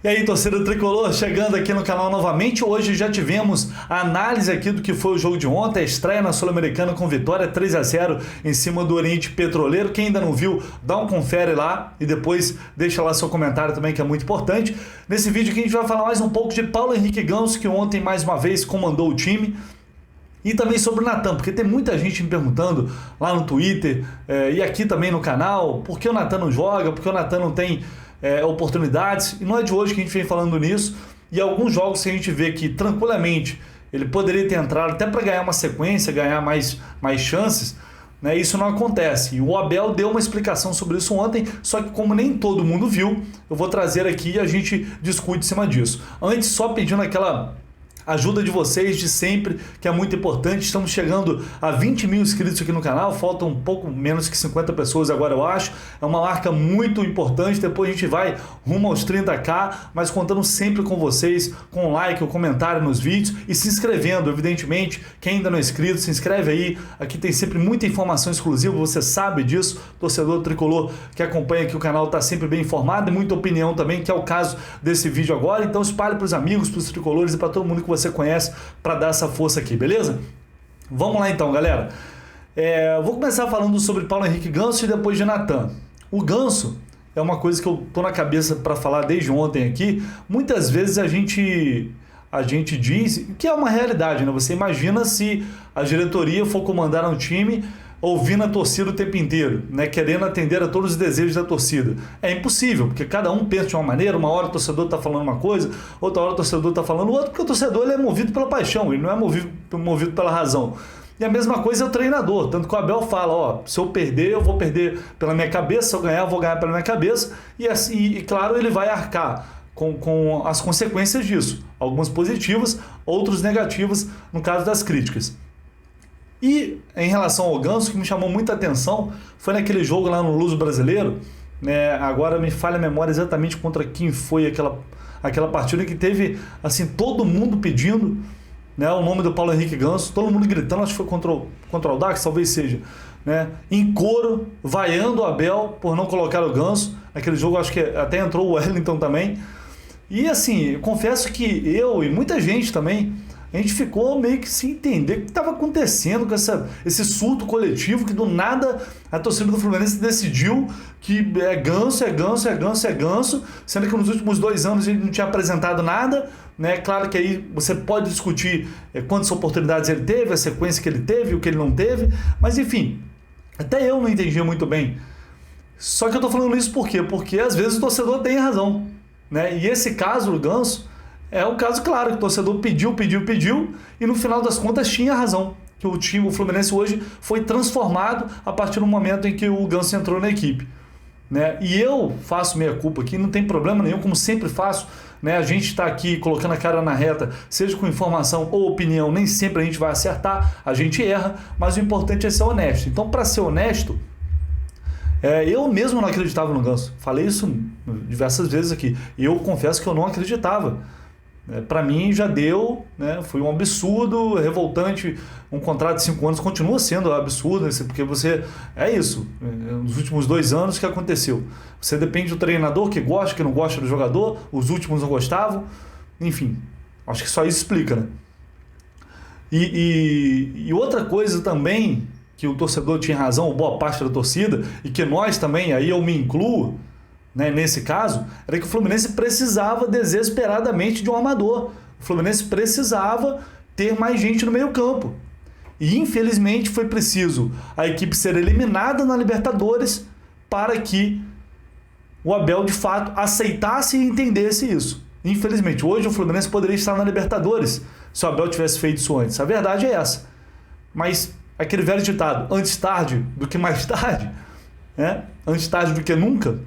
E aí, torcida tricolor, chegando aqui no canal novamente. Hoje já tivemos a análise aqui do que foi o jogo de ontem, a estreia na Sul-Americana com vitória 3-0 em cima do Oriente Petroleiro. Quem ainda não viu, dá um confere lá e depois deixa lá seu comentário também, que é muito importante. Nesse vídeo aqui a gente vai falar mais um pouco de Paulo Henrique Ganso, que ontem mais uma vez comandou o time. E também sobre o Natan, porque tem muita gente me perguntando lá no Twitter e aqui também no canal, por que o Natan não joga, por que o Natan não tem oportunidades, e não é de hoje que a gente vem falando nisso, e alguns jogos que a gente vê que tranquilamente ele poderia ter entrado até para ganhar uma sequência, ganhar mais chances, né? Isso não acontece, e o Abel deu uma explicação sobre isso ontem, só que como nem todo mundo viu, eu vou trazer aqui e a gente discute em cima disso. Antes, só pedindo aquela ajuda de vocês de sempre, que é muito importante. Estamos chegando a 20 mil inscritos aqui no canal, faltam um pouco menos que 50 pessoas agora, eu acho. É uma marca muito importante, depois a gente vai rumo aos 30k, mas contando sempre com vocês, com o like, o comentário nos vídeos e se inscrevendo, evidentemente. Quem ainda não é inscrito, se inscreve aí, aqui tem sempre muita informação exclusiva, você sabe disso, torcedor tricolor que acompanha aqui o canal está sempre bem informado e muita opinião também, que é o caso desse vídeo agora. Então espalhe para os amigos, para os tricolores e para todo mundo que você conhece para dar essa força aqui, beleza? Vamos lá então, galera. Vou começar falando sobre Paulo Henrique Ganso e depois de Natan. O Ganso é uma coisa que eu tô na cabeça para falar desde ontem aqui. Muitas vezes a gente diz que é uma realidade, né? Você imagina se a diretoria for comandar um time ouvindo a torcida o tempo inteiro, né, querendo atender a todos os desejos da torcida. É impossível, porque cada um pensa de uma maneira, uma hora o torcedor está falando uma coisa, outra hora o torcedor está falando outra, porque o torcedor ele é movido pela paixão, ele não é movido pela razão. E a mesma coisa é o treinador, tanto que o Abel fala, se eu perder, eu vou perder pela minha cabeça, se eu ganhar, eu vou ganhar pela minha cabeça, e assim, e claro, ele vai arcar com as consequências disso, algumas positivas, outras negativas, no caso das críticas. E em relação ao Ganso, o que me chamou muita atenção foi naquele jogo lá no Luso Brasileiro, né? Agora me falha a memória exatamente contra quem foi aquela partida que teve assim, todo mundo pedindo, né, o nome do Paulo Henrique Ganso, todo mundo gritando, acho que foi contra o Audax, talvez seja, né, em coro, vaiando o Abel por não colocar o Ganso. Naquele jogo acho que até entrou o Wellington também. E assim, eu confesso que eu e muita gente também, a gente ficou meio que sem entender o que estava acontecendo com esse surto coletivo, que do nada a torcida do Fluminense decidiu que é Ganso, sendo que nos últimos 2 anos ele não tinha apresentado nada, né? Claro que aí você pode discutir quantas oportunidades ele teve, a sequência que ele teve, o que ele não teve, mas enfim, até eu não entendia muito bem. Só que eu estou falando isso por quê? Porque às vezes o torcedor tem razão, né? E esse caso do Ganso é um caso claro, que o torcedor pediu, e no final das contas tinha razão, que o Fluminense hoje foi transformado a partir do momento em que o Ganso entrou na equipe, né? E eu faço meia culpa aqui, não tem problema nenhum, como sempre faço, né? A gente está aqui colocando a cara na reta, seja com informação ou opinião, nem sempre a gente vai acertar, a gente erra, mas o importante é ser honesto. Então, para ser honesto, eu mesmo não acreditava no Ganso, falei isso diversas vezes aqui, eu confesso que eu não acreditava. Para mim já deu, né? Foi um absurdo, revoltante, um contrato de 5 anos continua sendo absurdo, porque você, isso, nos últimos 2 anos o que aconteceu? Você depende do treinador, que gosta, que não gosta do jogador, os últimos não gostavam, enfim, acho que só isso explica, né? E outra coisa também, que o torcedor tinha razão, boa parte da torcida, e que nós também, aí eu me incluo, né, nesse caso, era que o Fluminense precisava desesperadamente de um armador. O Fluminense precisava ter mais gente no meio campo. E infelizmente foi preciso a equipe ser eliminada na Libertadores para que o Abel de fato aceitasse e entendesse isso. Infelizmente, hoje o Fluminense poderia estar na Libertadores se o Abel tivesse feito isso antes. A verdade é essa. Mas aquele velho ditado, antes tarde do que mais tarde, né? Antes tarde do que nunca,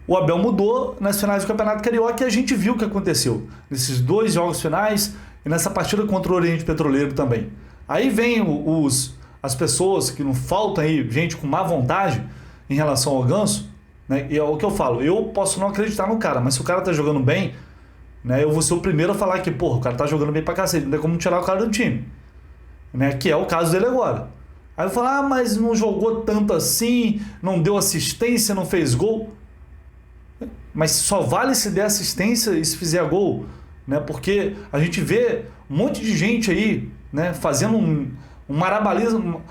o Abel mudou nas finais do Campeonato Carioca e a gente viu o que aconteceu nesses 2 jogos finais e nessa partida contra o Oriente Petroleiro também. Aí vem as pessoas, que não faltam aí, gente com má vontade em relação ao Ganso, né? E é o que eu falo, eu posso não acreditar no cara, mas se o cara tá jogando bem, né, eu vou ser o primeiro a falar que, o cara tá jogando bem pra cacete, não tem como tirar o cara do time, né? Que é o caso dele agora. Aí eu falo, mas não jogou tanto assim, não deu assistência, não fez gol. mas só vale se der assistência e se fizer gol, né? Porque a gente vê um monte de gente aí, né, fazendo um marabalismo,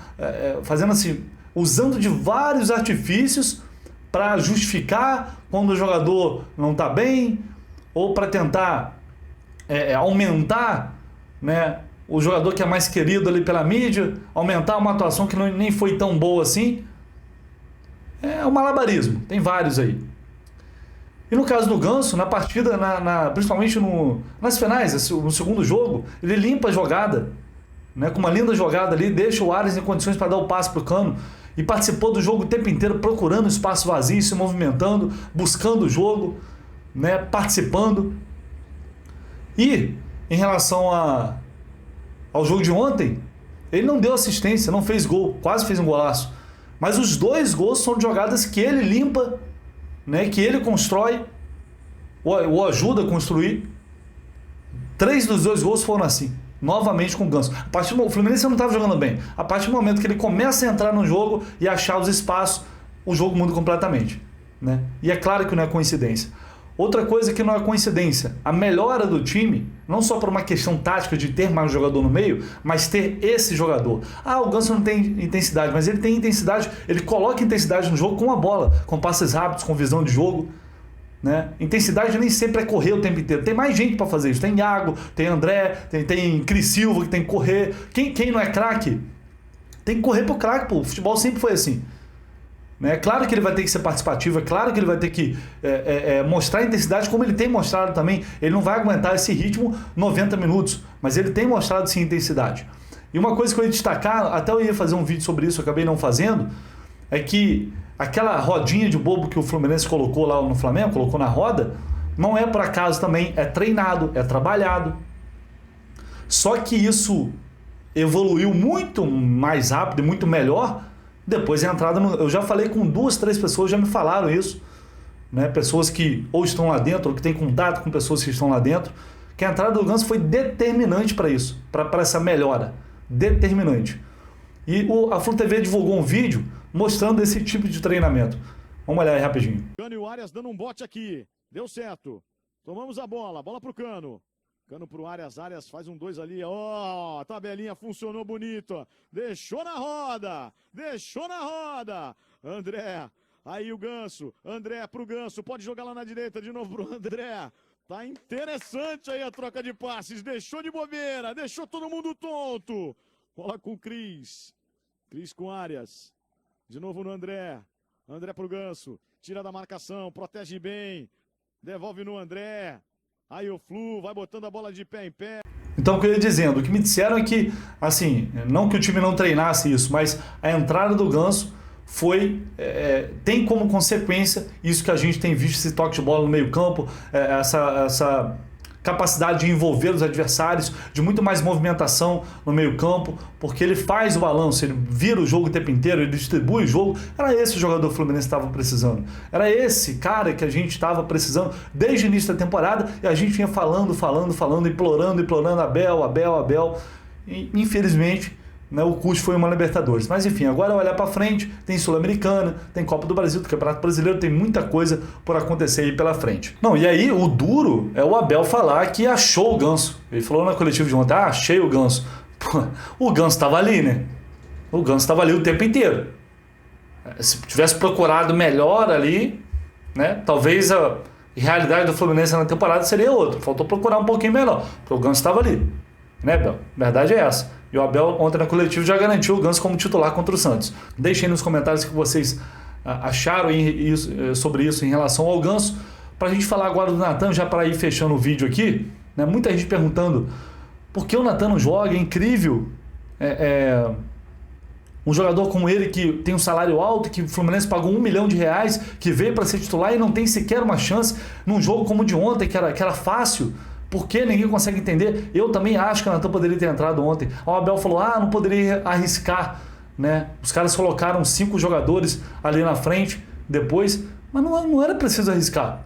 fazendo assim, usando de vários artifícios para justificar quando o jogador não está bem, ou para tentar aumentar, né, o jogador que é mais querido ali pela mídia, aumentar uma atuação que nem foi tão boa assim. É um malabarismo, tem vários aí. E no caso do Ganso, na partida, principalmente nas finais, no segundo jogo, ele limpa a jogada, né, com uma linda jogada ali, deixa o Arias em condições para dar o passe para o Cano, e participou do jogo o tempo inteiro, procurando espaço vazio, se movimentando, buscando o jogo, né, participando. E em relação ao jogo de ontem, ele não deu assistência, não fez gol, quase fez um golaço. Mas os 2 gols são de jogadas que ele limpa, né, que ele constrói, ou ajuda a construir. 3 dos 2 gols foram assim, novamente com o Ganso. O Fluminense não estava jogando bem. A partir do momento que ele começa a entrar no jogo e achar os espaços, o jogo muda completamente, né? E é claro que não é coincidência. Outra coisa que não é coincidência, a melhora do time, não só por uma questão tática de ter mais um jogador no meio, mas ter esse jogador. O Ganso não tem intensidade, mas ele tem intensidade, ele coloca intensidade no jogo com a bola, com passes rápidos, com visão de jogo, né? Intensidade nem sempre é correr o tempo inteiro, tem mais gente para fazer isso, tem Iago, tem André, tem Cris Silva que tem que correr. Quem não é craque, tem que correr pro craque, pô. O futebol sempre foi assim. É claro que ele vai ter que ser participativo, é claro que ele vai ter que mostrar intensidade, como ele tem mostrado também. Ele não vai aguentar esse ritmo 90 minutos, mas ele tem mostrado sim intensidade. E uma coisa que eu ia destacar, até eu ia fazer um vídeo sobre isso, eu acabei não fazendo, é que aquela rodinha de bobo que o Fluminense colocou lá no Flamengo, colocou na roda, não é por acaso também, é treinado, é trabalhado. Só que isso evoluiu muito mais rápido e muito melhor depois da entrada eu já falei com 2, 3 pessoas, já me falaram isso, né? Pessoas que ou estão lá dentro, ou que têm contato com pessoas que estão lá dentro, que a entrada do Ganso foi determinante para isso, para essa melhora, determinante. E a Flu TV divulgou um vídeo mostrando esse tipo de treinamento. Vamos olhar aí rapidinho. Cano e o Arias dando um bote aqui, deu certo, tomamos a bola pro Cano. Cano pro Arias, Arias faz um 2 ali, ó, tabelinha funcionou bonito, deixou na roda, André, aí o Ganso, André pro Ganso, pode jogar lá na direita de novo pro André, tá interessante aí a troca de passes, deixou de bobeira, deixou todo mundo tonto, bola com o Cris com Arias, de novo no André pro Ganso, tira da marcação, protege bem, devolve no André. Aí o Flu vai botando a bola de pé em pé. Então, o que eu ia dizendo, o que me disseram é que, assim, não que o time não treinasse isso, mas a entrada do Ganso tem como consequência isso que a gente tem visto, esse toque de bola no meio campo, essa capacidade de envolver os adversários, de muito mais movimentação no meio campo, porque ele faz o balanço, ele vira o jogo o tempo inteiro, ele distribui o jogo. Era esse o jogador que o Fluminense estava precisando. Era esse cara que a gente estava precisando desde o início da temporada, e a gente vinha falando, implorando Abel. E, infelizmente, né, o custo foi uma Libertadores. Mas enfim, agora olhar para frente, tem Sul-Americana, tem Copa do Brasil, tem Campeonato Brasileiro, tem muita coisa por acontecer aí pela frente. Não, e aí o duro é o Abel falar que achou o Ganso. Ele falou na coletiva de ontem, achei o Ganso. Pô, o Ganso estava ali, né? O Ganso estava ali o tempo inteiro. Se tivesse procurado melhor ali, né, talvez a realidade do Fluminense na temporada seria outra. Faltou procurar um pouquinho melhor, porque o Ganso estava ali. Né, Abel? Verdade é essa. E o Abel ontem na coletiva já garantiu o Ganso como titular contra o Santos. Deixem nos comentários o que vocês acharam sobre isso em relação ao Ganso. Para a gente falar agora do Natan, já para ir fechando o vídeo aqui, né, muita gente perguntando por que o Natan não joga, é incrível. Um jogador como ele que tem um salário alto, que o Fluminense pagou R$1 milhão, que veio para ser titular e não tem sequer uma chance num jogo como o de ontem, que era fácil. Por que ninguém consegue entender? Eu também acho que o Natan poderia ter entrado ontem. O Abel falou, não poderia arriscar, né? Os caras colocaram 5 jogadores ali na frente, depois, mas não era preciso arriscar.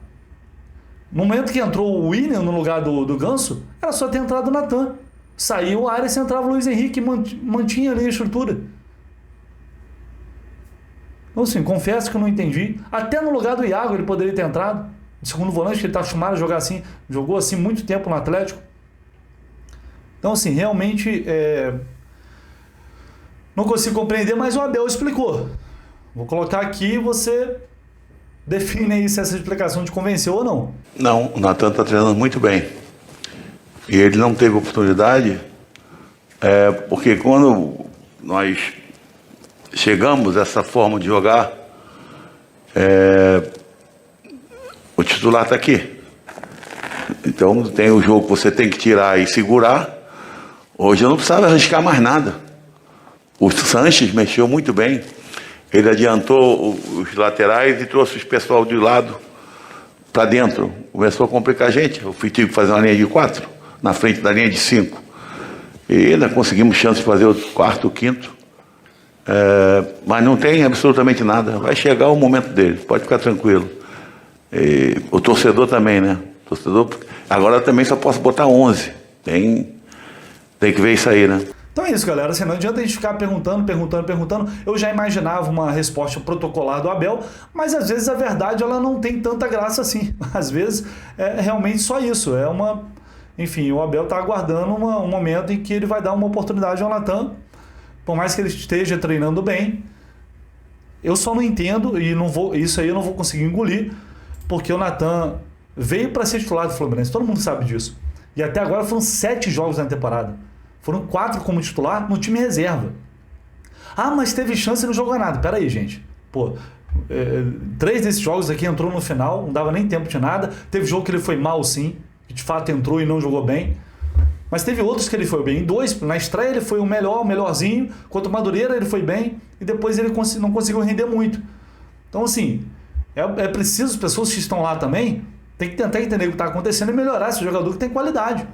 No momento que entrou o William no lugar do Ganso, era só ter entrado o Natan. Saiu o Arias, entrava o Luiz Henrique e mantinha ali a estrutura. Então assim, confesso que eu não entendi. Até no lugar do Iago ele poderia ter entrado. segundo volante, que ele está acostumado a jogar assim, jogou assim muito tempo no Atlético. Então, assim, realmente não consigo compreender, mas o Abel explicou. Vou colocar aqui e você define aí se essa explicação te convenceu ou não. Não, o Natan está treinando muito bem. E ele não teve oportunidade, porque quando nós chegamos a essa forma de jogar, o titular está aqui. Então tem o jogo que você tem que tirar e segurar. Hoje eu não precisava arriscar mais nada. O Sanches mexeu muito bem. Ele adiantou os laterais e trouxe os pessoal de lado para dentro. Começou a complicar a gente. Eu tive que fazer uma linha de 4 na frente da linha de 5. E ainda conseguimos chance de fazer o quarto, o quinto. Mas não tem absolutamente nada. Vai chegar o momento dele, pode ficar tranquilo. E o torcedor também, né? Agora também só posso botar 11. Tem que ver isso aí, né? Então é isso, galera. Assim, não adianta a gente ficar perguntando. Eu já imaginava uma resposta protocolar do Abel, mas às vezes a verdade ela não tem tanta graça assim. Às vezes é realmente só isso. Enfim, o Abel está aguardando um momento em que ele vai dar uma oportunidade ao Natan. Por mais que ele esteja treinando bem, eu só não entendo, e isso aí eu não vou conseguir engolir, porque o Natan veio para ser titular do Fluminense, todo mundo sabe disso. E até agora foram 7 jogos na temporada. Foram 4 como titular no time reserva. Ah, mas teve chance e não jogou nada. Pera aí, gente. 3 desses jogos aqui entrou no final, não dava nem tempo de nada. Teve jogo que ele foi mal, sim, que de fato entrou e não jogou bem. Mas teve outros que ele foi bem. Em 2, na estreia ele foi o melhorzinho. Contra o Madureira ele foi bem. E depois ele não conseguiu render muito. Então, assim, é preciso, as pessoas que estão lá também, tem que tentar entender o que está acontecendo e melhorar esse jogador que tem qualidade.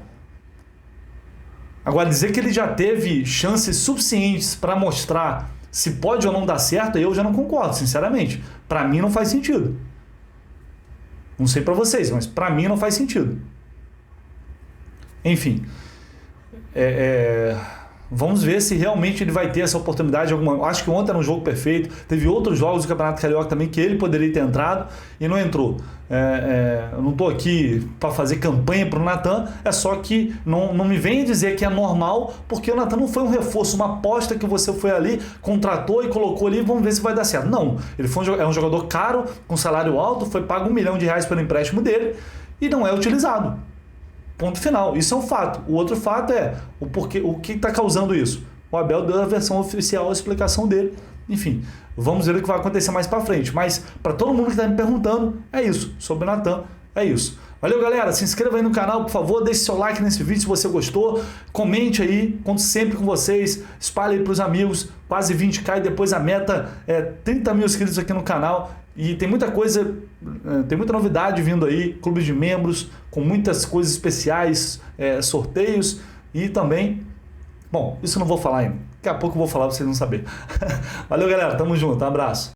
Agora, dizer que ele já teve chances suficientes para mostrar se pode ou não dar certo, eu já não concordo, sinceramente. Para mim não faz sentido. Não sei para vocês, mas para mim não faz sentido. Enfim, vamos ver se realmente ele vai ter essa oportunidade. Acho que ontem era um jogo perfeito. Teve outros jogos do Campeonato Carioca também que ele poderia ter entrado e não entrou. Eu não estou aqui para fazer campanha para o Natan, é só que não me venha dizer que é normal, porque o Natan não foi um reforço, uma aposta que você foi ali, contratou e colocou ali, vamos ver se vai dar certo. Não, ele é um jogador caro, com salário alto, foi pago R$1 milhão pelo empréstimo dele e não é utilizado. Ponto final. Isso é um fato. O outro fato é o que está causando isso. O Abel deu a versão oficial, a explicação dele. Enfim, vamos ver o que vai acontecer mais para frente. Mas para todo mundo que está me perguntando, é isso. Sobre o Natan, é isso. Valeu, galera. Se inscreva aí no canal, por favor. Deixe seu like nesse vídeo se você gostou. Comente aí. Conto sempre com vocês. Espalhe aí para os amigos. Quase 20k e depois a meta é 30 mil inscritos aqui no canal. E tem muita coisa, tem muita novidade vindo aí, clubes de membros, com muitas coisas especiais, sorteios e também... Bom, isso eu não vou falar ainda. Daqui a pouco eu vou falar pra vocês não saberem. Valeu, galera. Tamo junto. Um abraço.